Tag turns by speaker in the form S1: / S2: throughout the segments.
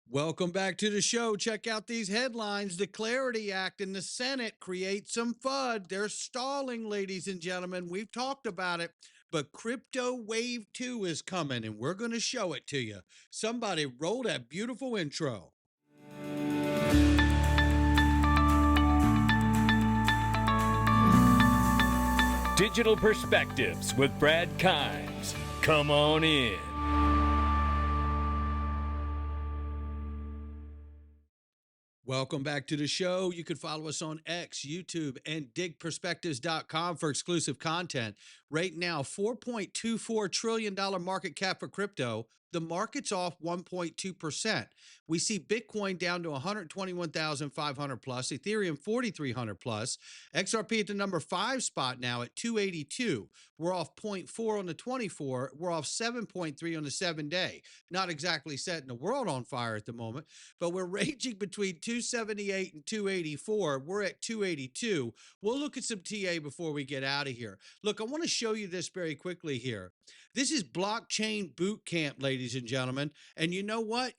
S1: Welcome back to the show. Check out these headlines. The Clarity Act in the Senate creates some FUD. They're stalling, ladies and gentlemen. We've talked about it, but crypto wave 2 is coming, and we're going to show it to you. Somebody roll that beautiful intro.
S2: Digital Perspectives with Brad Kimes. Come on in.
S1: Welcome back to the show. You can follow us on X, YouTube, and digperspectives.com for exclusive content. Right now, $4.24 trillion market cap for crypto. The market's off 1.2%. We see Bitcoin down to 121,500 plus, Ethereum 4,300 plus, XRP at the number 5 spot now at 282. We're off 0.4 on the 24. We're off 7.3 on the 7-day. Not exactly setting the world on fire at the moment, but we're ranging between 278 and 284. We're at 282. We'll look at some TA before we get out of here. Look, I want to show you this very quickly here. This is Blockchain Bootcamp, ladies and gentlemen. And you know what?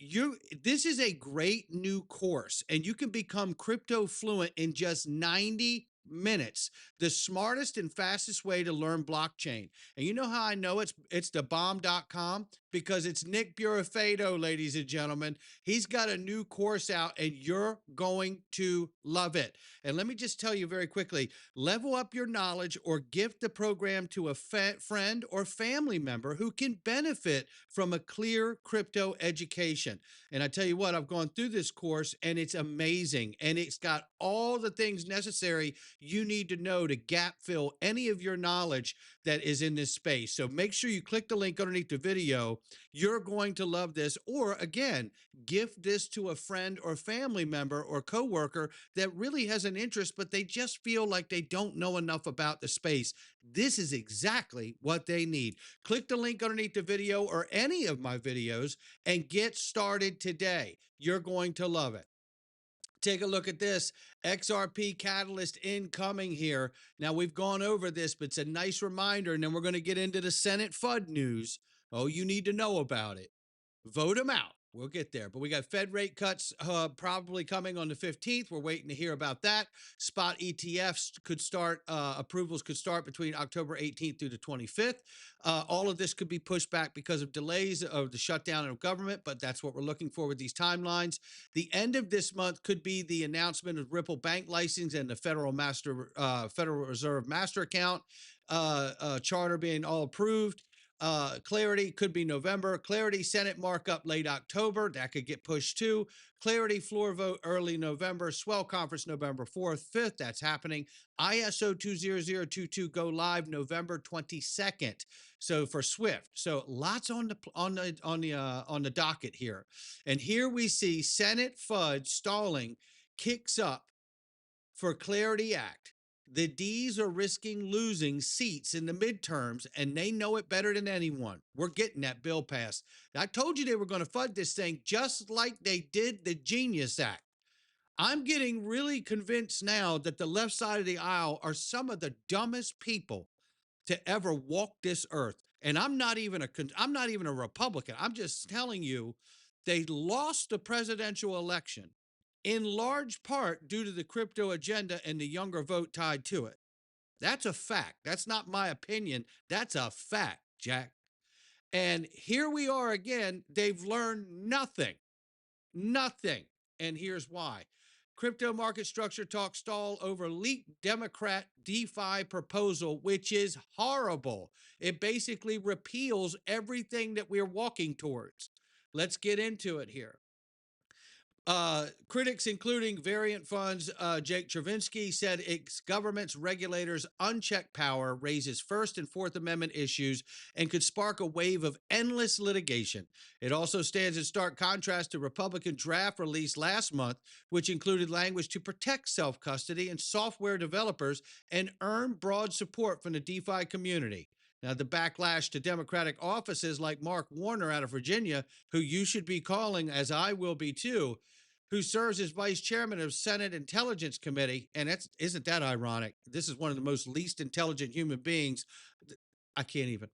S1: This is a great new course, and you can become crypto fluent in just 90 minutes. The smartest and fastest way to learn blockchain. And you know how I know it's the bomb.com? Because it's Nick Burafedo, ladies and gentlemen. He's got a new course out, and you're going to love it. And let me just tell you very quickly, level up your knowledge or gift the program to a friend or family member who can benefit from a clear crypto education. And I tell you what, I've gone through this course, and it's amazing. And it's got all the things necessary you need to know to gap fill any of your knowledge that is in this space. So make sure you click the link underneath the video. You're going to love this. Or again, gift this to a friend or family member or coworker that really has an interest, but they just feel like they don't know enough about the space. This is exactly what they need. Click the link underneath the video or any of my videos and get started today. You're going to love it. Take a look at this. XRP catalyst incoming here. Now, we've gone over this, but it's a nice reminder, and then we're going to get into the Senate FUD news. Oh, you need to know about it. Vote them out. We'll get there. But we got Fed rate cuts probably coming on the 15th. We're waiting to hear about that. Spot ETFs could start, approvals could start between October 18th through the 25th. All of this could be pushed back because of delays of the shutdown of government, but that's what we're looking for with these timelines. The end of this month could be the announcement of Ripple bank license and the Federal Reserve master account charter being all approved. Clarity could be November. Clarity Senate markup late October. That could get pushed too. Clarity floor vote early November. Swell conference November 4th, 5th. That's happening. ISO 20022 go live November 22nd. So for Swift. So lots on the docket here. And here we see Senate FUD stalling kicks up for Clarity Act. The D's are risking losing seats in the midterms, and they know it better than anyone. We're getting that bill passed. I told you they were going to FUD this thing just like they did the Genius Act. I'm getting really convinced now that the left side of the aisle are some of the dumbest people to ever walk this earth. And I'm not even a Republican. I'm just telling you, they lost the presidential election in large part due to the crypto agenda and the younger vote tied to it. That's a fact. That's not my opinion. That's a fact, Jack. And here we are again. They've learned nothing. Nothing. And here's why. Crypto market structure talk stall over leaked Democrat DeFi proposal, which is horrible. It basically repeals everything that we're walking towards. Let's get into it here. Critics, including Variant Fund's Jake Chervinsky, said its government's regulators' unchecked power raises First and Fourth Amendment issues and could spark a wave of endless litigation. It also stands in stark contrast to Republican draft released last month, which included language to protect self-custody and software developers and earn broad support from the DeFi community. Now, the backlash to Democratic offices like Mark Warner out of Virginia, who you should be calling, as I will be too, who serves as vice chairman of Senate Intelligence Committee. And isn't that ironic? This is one of the most least intelligent human beings. I can't even.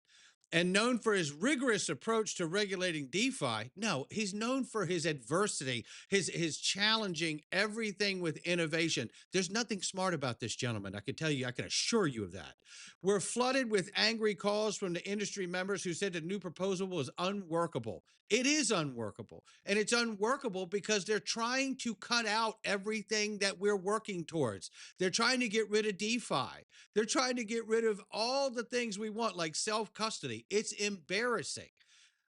S1: and known for his rigorous approach to regulating DeFi. No, he's known for his adversity, his challenging everything with innovation. There's nothing smart about this gentleman. I can tell you, I can assure you of that. We're flooded with angry calls from the industry members who said the new proposal was unworkable. It is unworkable. And it's unworkable because they're trying to cut out everything that we're working towards. They're trying to get rid of DeFi. They're trying to get rid of all the things we want, like self-custody. It's embarrassing.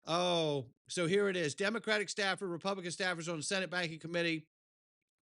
S1: Oh, so here it is. Democratic staffer, Republican staffers on the Senate Banking Committee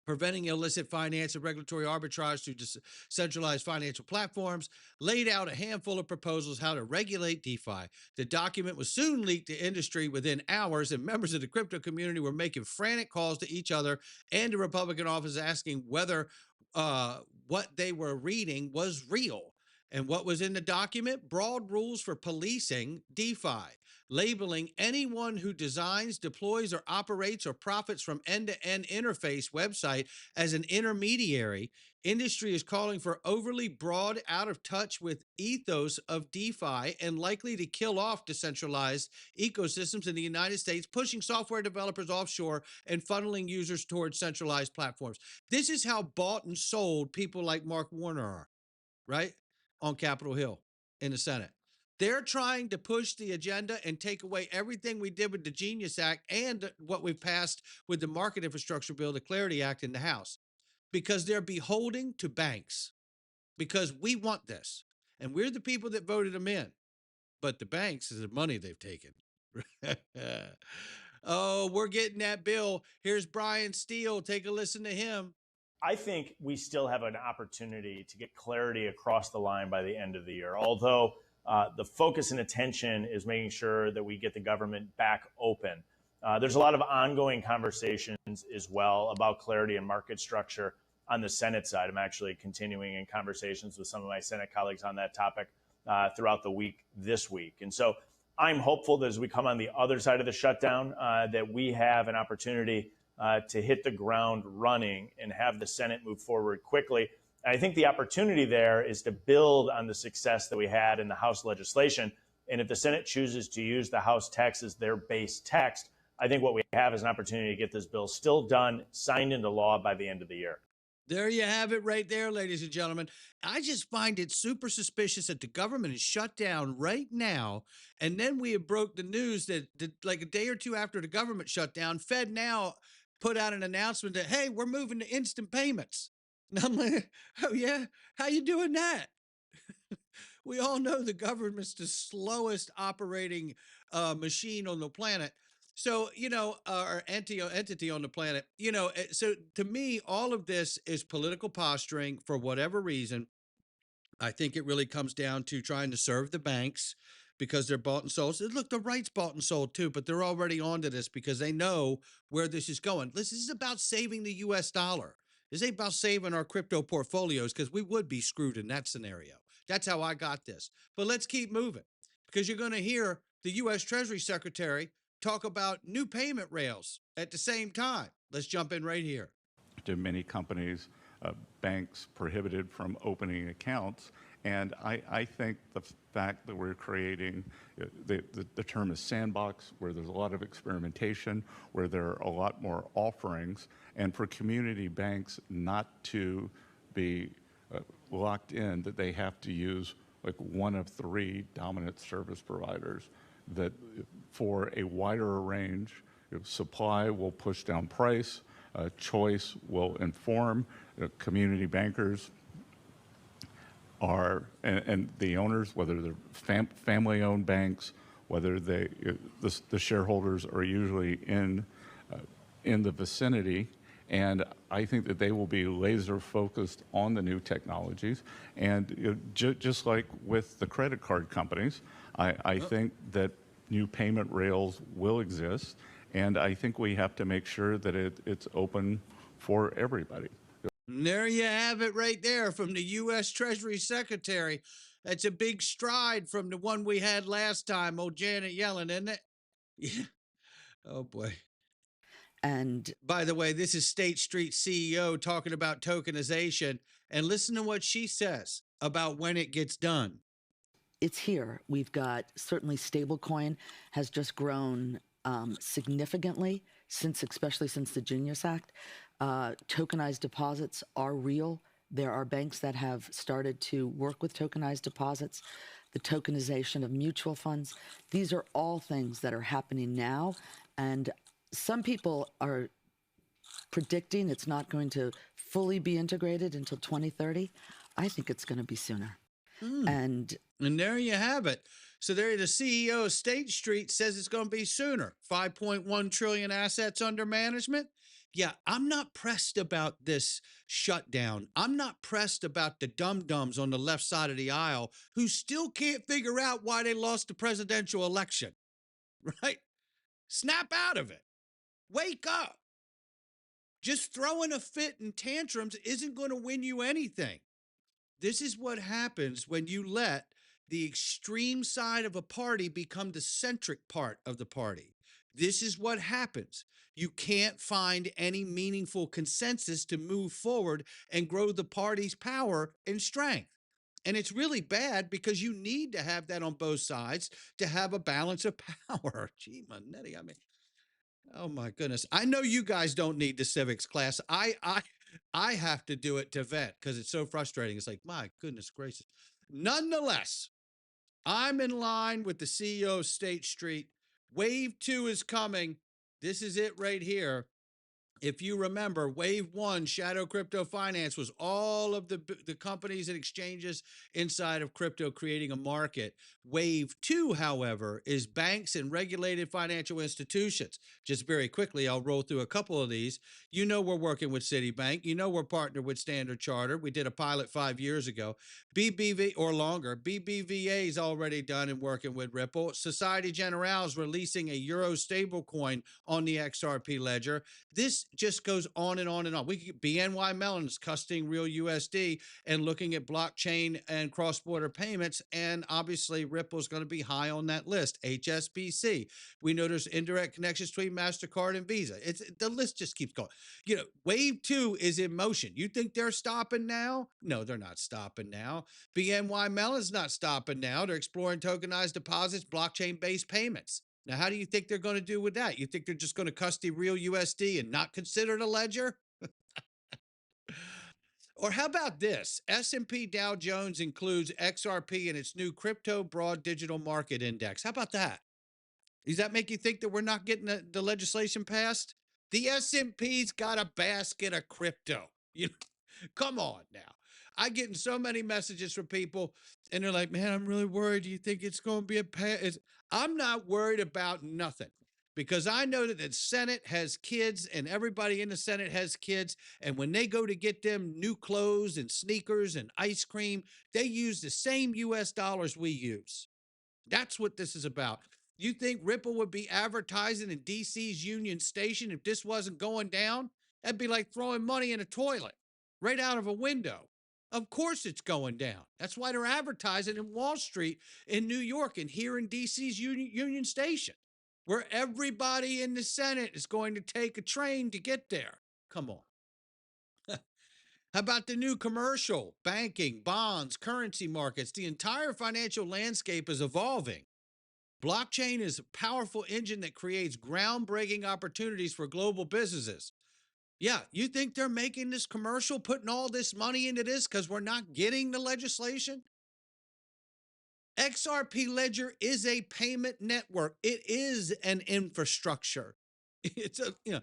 S1: preventing illicit finance and regulatory arbitrage through decentralized financial platforms, laid out a handful of proposals how to regulate DeFi. The document was soon leaked to industry within hours, and members of the crypto community were making frantic calls to each other and the Republican office asking whether what they were reading was real. And what was in the document? Broad rules for policing DeFi, labeling anyone who designs, deploys, or operates or profits from end-to-end interface website as an intermediary. Industry is calling for overly broad, out of touch with ethos of DeFi and likely to kill off decentralized ecosystems in the United States, pushing software developers offshore and funneling users towards centralized platforms. This is how bought and sold people like Mark Warner are, right? On Capitol Hill in the Senate. They're trying to push the agenda and take away everything we did with the Genius Act and what we've passed with the Market Infrastructure Bill, the Clarity Act in the House, because they're beholden to banks, because we want this. And we're the people that voted them in. But the banks is the money they've taken. Oh, we're getting that bill. Here's Brian Steele. Take a listen to him.
S3: I think we still have an opportunity to get clarity across the line by the end of the year, although the focus and attention is making sure that we get the government back open. There's a lot of ongoing conversations as well about clarity and market structure on the Senate side. I'm actually continuing in conversations with some of my Senate colleagues on that topic throughout the week this week. And so I'm hopeful that as we come on the other side of the shutdown, that we have an opportunity to hit the ground running and have the Senate move forward quickly. And I think the opportunity there is to build on the success that we had in the House legislation. And if the Senate chooses to use the House text as their base text, I think what we have is an opportunity to get this bill still done, signed into law by the end of the year.
S1: There you have it right there, ladies and gentlemen. I just find it super suspicious that the government is shut down right now. And then we have broke the news that like a day or two after the government shut down, FedNow put out an announcement that, hey, we're moving to instant payments. And I'm like, oh yeah, how you doing that? We all know the government's the slowest operating machine on the planet. So, or entity on the planet, so to me, all of this is political posturing for whatever reason. I think it really comes down to trying to serve the banks because they're bought and sold. So look, the right's bought and sold too, but they're already onto this because they know where this is going. This is about saving the US dollar. This ain't about saving our crypto portfolios because we would be screwed in that scenario. That's how I got this. But let's keep moving because you're going to hear the US Treasury Secretary talk about new payment rails at the same time. Let's jump in right here.
S4: To many companies, banks prohibited from opening accounts. And I think the fact that we're creating, the term is sandbox, where there's a lot of experimentation, where there are a lot more offerings, and for community banks not to be locked in that they have to use like one of three dominant service providers, that for a wider range, supply will push down price, choice will inform. Community bankers are, and the owners, whether they're family-owned banks, whether the shareholders are usually in the vicinity, and I think that they will be laser focused on the new technologies. And just like with the credit card companies, I think that new payment rails will exist, and I think we have to make sure that it's open for everybody.
S1: There you have it right there from the U.S. Treasury Secretary. That's a big stride from the one we had last time, old Janet Yellen, isn't it? Yeah. Oh, boy. And by the way, this is State Street CEO talking about tokenization. And listen to what she says about when it gets done.
S5: it's here. We've got certainly stablecoin has just grown significantly especially since the Genius Act. Tokenized deposits are real. There are banks that have started to work with tokenized deposits, the tokenization of mutual funds. These are all things that are happening now. And some people are predicting it's not going to fully be integrated until 2030. I think it's going to be sooner.
S1: And there you have it. So there, the CEO of State Street says it's going to be sooner. 5.1 trillion assets under management. Yeah, I'm not pressed about this shutdown. I'm not pressed about the dum-dums on the left side of the aisle who still can't figure out why they lost the presidential election, right? Snap out of it. Wake up. Just throwing a fit and tantrums isn't going to win you anything. This is what happens when you let the extreme side of a party become the centric part of the party. This is what happens. You can't find any meaningful consensus to move forward and grow the party's power and strength. And it's really bad because you need to have that on both sides to have a balance of power. Gee, Manetti, I mean, oh my goodness. I know you guys don't need the civics class. I have to do it to vet because it's so frustrating. It's like, my goodness gracious. Nonetheless, I'm in line with the CEO of State Street. Wave 2 is coming. This is it right here. If you remember, Wave 1, Shadow Crypto Finance, was all of the companies and exchanges inside of crypto creating a market. Wave 2, however, is banks and regulated financial institutions. Just very quickly, I'll roll through a couple of these. You know we're working with Citibank. You know we're partnered with Standard Chartered. We did a pilot 5 years ago. BBV, or longer, BBVA is already done and working with Ripple. Societe Generale is releasing a Euro stablecoin on the XRP ledger. This just goes on and on and on. We could BNY Mellon's custodying real USD and looking at blockchain and cross-border payments. And obviously Ripple's going to be high on that list. HSBC. We know there's indirect connections between MasterCard and Visa. The list just keeps going. You know, Wave 2 is in motion. You think they're stopping now? No, they're not stopping now. BNY Mellon's not stopping now. They're exploring tokenized deposits, blockchain-based payments. Now, how do you think they're going to do with that? You think they're just going to custody real USD and not consider it a ledger? Or how about this? S&P Dow Jones includes XRP in its new Crypto Broad Digital Market Index. How about that? Does that make you think that we're not getting the legislation passed? The S&P's got a basket of crypto. You know, come on now. I get in so many messages from people, and they're like, man, I'm really worried. Do you think it's going to be a pass? I'm not worried about nothing because I know that the Senate has kids and everybody in the Senate has kids. And when they go to get them new clothes and sneakers and ice cream, they use the same US dollars we use. That's what this is about. You think Ripple would be advertising in DC's Union Station if this wasn't going down? That'd be like throwing money in a toilet right out of a window. Of course it's going down. That's why they're advertising in Wall Street in New York and here in DC's Union Station, where everybody in the Senate is going to take a train to get there. Come on. How about the new commercial, banking, bonds, currency markets? The entire financial landscape is evolving. Blockchain is a powerful engine that creates groundbreaking opportunities for global businesses. Yeah, you think they're making this commercial, putting all this money into this because we're not getting the legislation? XRP Ledger is a payment network. It is an infrastructure. It's a, you know,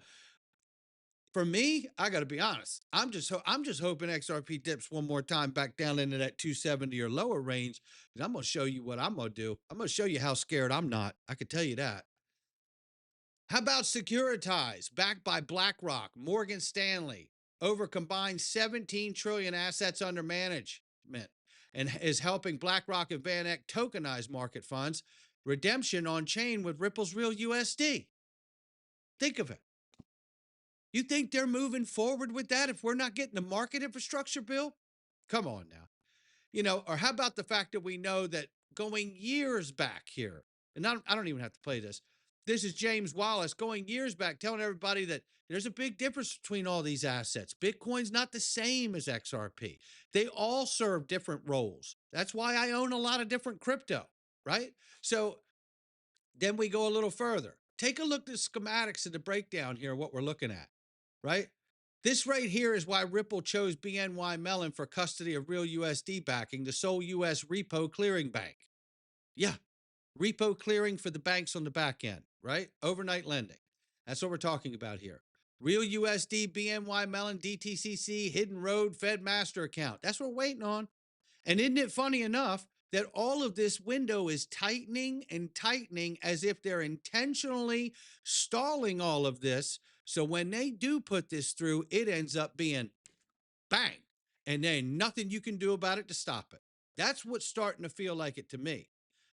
S1: for me, I got to be honest. I'm just hoping XRP dips one more time back down into that 270 or lower range. And I'm going to show you what I'm going to do. I'm going to show you how scared I'm not. I can tell you that. How about Securitize, backed by BlackRock, Morgan Stanley, over combined 17 trillion assets under management, and is helping BlackRock and Van Eck tokenize market funds, redemption on chain with Ripple's real USD. Think of it. You think they're moving forward with that if we're not getting the market infrastructure bill? Come on now. You know, or how about the fact that we know that going years back here, and I don't even have to play this, This is James Wallace going years back, telling everybody that there's a big difference between all these assets. Bitcoin's not the same as XRP. They all serve different roles. That's why I own a lot of different crypto, right? So then we go a little further. Take a look at the schematics of the breakdown here, what we're looking at, right? This right here is why Ripple chose BNY Mellon for custody of real USD backing, the sole US repo clearing bank. Yeah, repo clearing for the banks on the back end, right? Overnight lending. That's what we're talking about here. Real USD, BNY Mellon, DTCC, Hidden Road, Fed Master account. That's what we're waiting on. And isn't it funny enough that all of this window is tightening and tightening as if they're intentionally stalling all of this. So when they do put this through, it ends up being bang. And there ain't nothing you can do about it to stop it. That's what's starting to feel like it to me.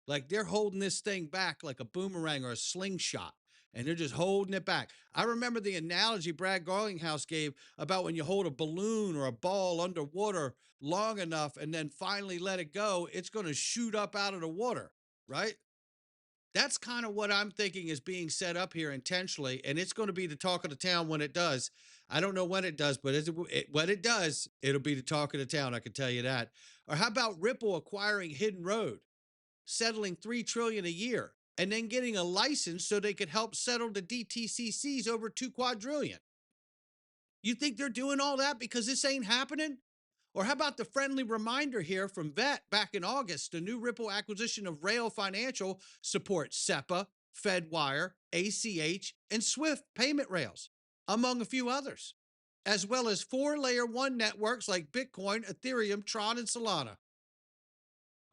S1: Like they're holding this thing back like a boomerang or a slingshot, and they're just holding it back. I remember the analogy Brad Garlinghouse gave about when you hold a balloon or a ball underwater long enough and then finally let it go, it's going to shoot up out of the water, right? That's kind of what I'm thinking is being set up here intentionally, and it's going to be the talk of the town when it does. I don't know when it does, but when it does, it'll be the talk of the town, I can tell you that. Or how about Ripple acquiring Hidden Road, settling $3 trillion a year, and then getting a license so they could help settle the DTCCs over $2 quadrillion? You think they're doing all that because this ain't happening? Or how about the friendly reminder here from VET back in August? The new Ripple acquisition of Rail Financial supports SEPA, FedWire, ACH, and SWIFT payment rails, among a few others, as well as 4 layer 1 networks like Bitcoin, Ethereum, Tron, and Solana.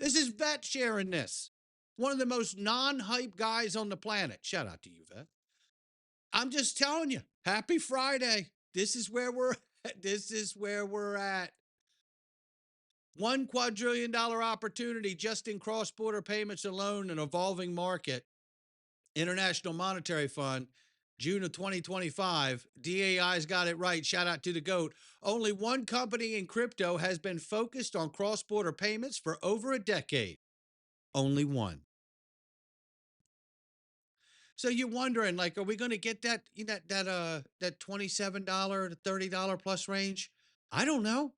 S1: This is VET sharing this. One of the most non-hype guys on the planet. Shout out to you, VET. I'm just telling you, happy Friday. This is where we're at. This is where we're at. $1 quadrillion opportunity just in cross-border payments alone, an evolving market. International Monetary Fund, June of 2025. DAI's got it right. Shout out to the GOAT. Only one company in crypto has been focused on cross-border payments for over a decade. Only one. So you're wondering, like, are we going to get that that $27 to $30 plus range? I don't know.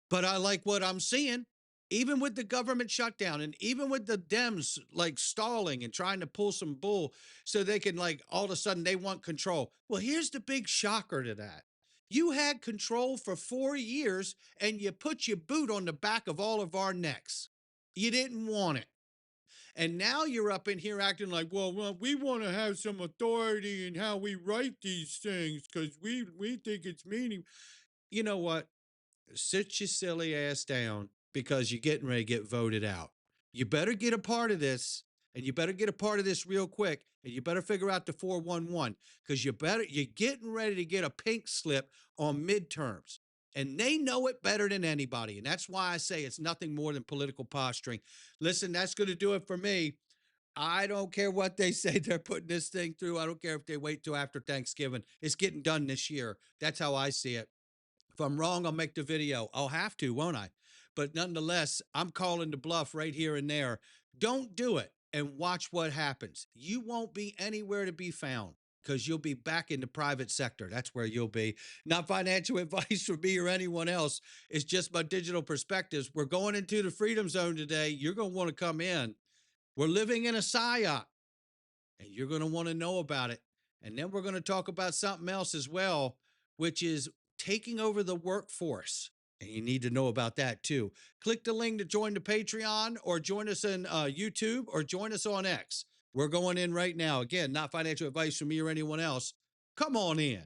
S1: But I like what I'm seeing. Even with the government shutdown and even with the Dems like stalling and trying to pull some bull so they can like all of a sudden they want control. Well, here's the big shocker to that. You had control for 4 years and you put your boot on the back of all of our necks. You didn't want it. And now you're up in here acting like, well, we want to have some authority in how we write these things because we think it's meaning. You know what? Sit your silly ass down because you're getting ready to get voted out. You better get a part of this, and you better get a part of this real quick, and you better figure out the 411 because you're getting ready to get a pink slip on midterms. And they know it better than anybody. And that's why I say it's nothing more than political posturing. Listen, that's going to do it for me. I don't care what they say they're putting this thing through. I don't care if they wait till after Thanksgiving. It's getting done this year. That's how I see it. If I'm wrong, I'll make the video. I'll have to, won't I? But nonetheless, I'm calling the bluff right here and there. Don't do it and watch what happens. You won't be anywhere to be found because you'll be back in the private sector. That's where you'll be. Not financial advice from me or anyone else. It's just my digital perspectives. We're going into the freedom zone today. You're going to want to come in. We're living in a psyop, and you're going to want to know about it. And then we're going to talk about something else as well, which is taking over the workforce. And you need to know about that too. Click the link to join the Patreon or join us on YouTube or join us on X. We're going in right now. Again, not financial advice from me or anyone else. Come on in.